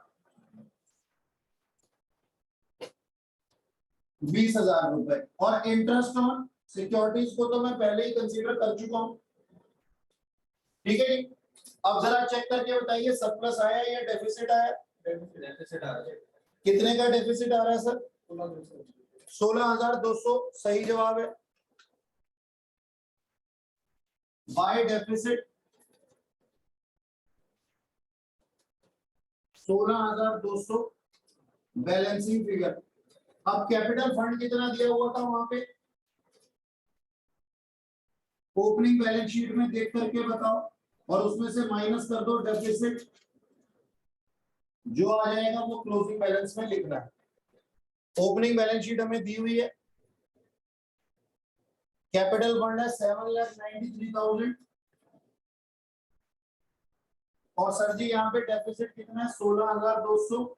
20,000 रुपए, और इंटरेस्ट ऑन सिक्योरिटीज को तो मैं पहले ही कंसीडर कर चुका हूं। ठीक है जी, अब जरा चेक करके बताइए सरप्लस आया या डेफिसिट आया? डेफिसिट आ रहा है। कितने का डेफिसिट आ रहा है सर? 16,200 सही जवाब है। By deficit 16,200 balancing figure. अब कैपिटल फंड कितना दिया हुआ था वहां पे, ओपनिंग बैलेंस शीट में देख करके बताओ, और उसमें से माइनस कर दो डेफिसिट, जो आ जाएगा वो क्लोजिंग बैलेंस में लिखना है। ओपनिंग बैलेंस शीट हमें दी हुई है, कैपिटल फंड है 7,93,000, और सर जी यहाँ पे डेफिसिट कितना है 16,200,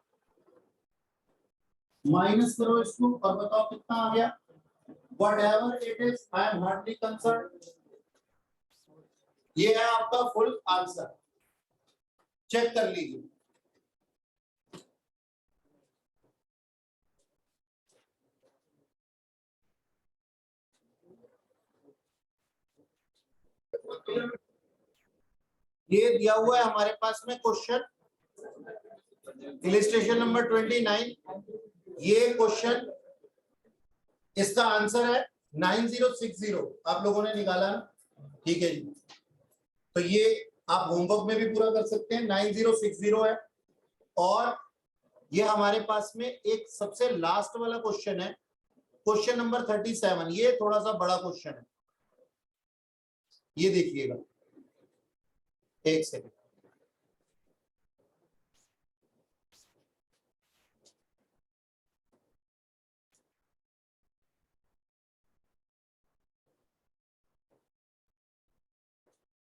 माइनस करो इसको और बताओ कितना आ गया। Whatever it is, I am hardly concerned. ये है आपका फुल आंसर, चेक कर लीजिए। ये दिया हुआ है हमारे पास में क्वेश्चन, इलिस्ट्रेशन नंबर 29। ये क्वेश्चन, इसका आंसर है 9060, आप लोगों ने निकाला ना? ठीक है जी, तो ये आप होमवर्क में भी पूरा कर सकते हैं, 9060 है। और ये हमारे पास में एक सबसे लास्ट वाला क्वेश्चन है, क्वेश्चन नंबर 37। ये थोड़ा सा बड़ा क्वेश्चन है, ये देखिएगा, एक सेकंड।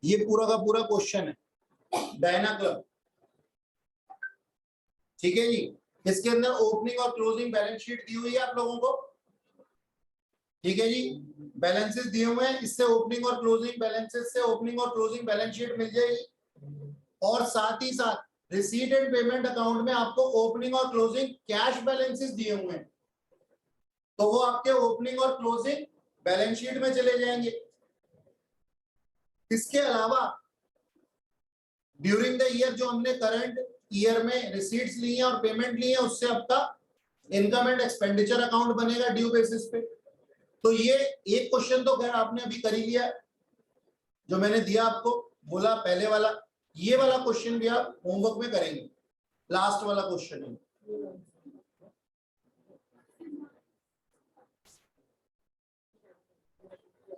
ये पूरा का पूरा क्वेश्चन है डायना क्लब। ठीक है जी, इसके अंदर ओपनिंग और क्लोजिंग बैलेंस शीट दी हुई है आप लोगों को। ठीक है जी, बैलेंसेस दिए हुए हैं, इससे ओपनिंग और क्लोजिंग बैलेंसेस से ओपनिंग और क्लोजिंग बैलेंस शीट मिल जाएगी, और साथ ही साथ रिसीट एंड पेमेंट अकाउंट में आपको ओपनिंग और क्लोजिंग कैश बैलेंसेस दिए हुए हैं, तो वो आपके ओपनिंग और क्लोजिंग बैलेंस शीट में चले जाएंगे। इसके अलावा ड्यूरिंग द ईयर जो हमने करंट ईयर में रिसीट्स ली हैं और पेमेंट ली है, उससे आपका इनकम एंड एक्सपेंडिचर अकाउंट बनेगा ड्यू बेसिस पे। तो ये एक क्वेश्चन तो खैर आपने अभी कर ही लिया, जो मैंने दिया आपको, बोला पहले वाला। ये वाला क्वेश्चन भी आप होमवर्क में करेंगे, लास्ट वाला क्वेश्चन है।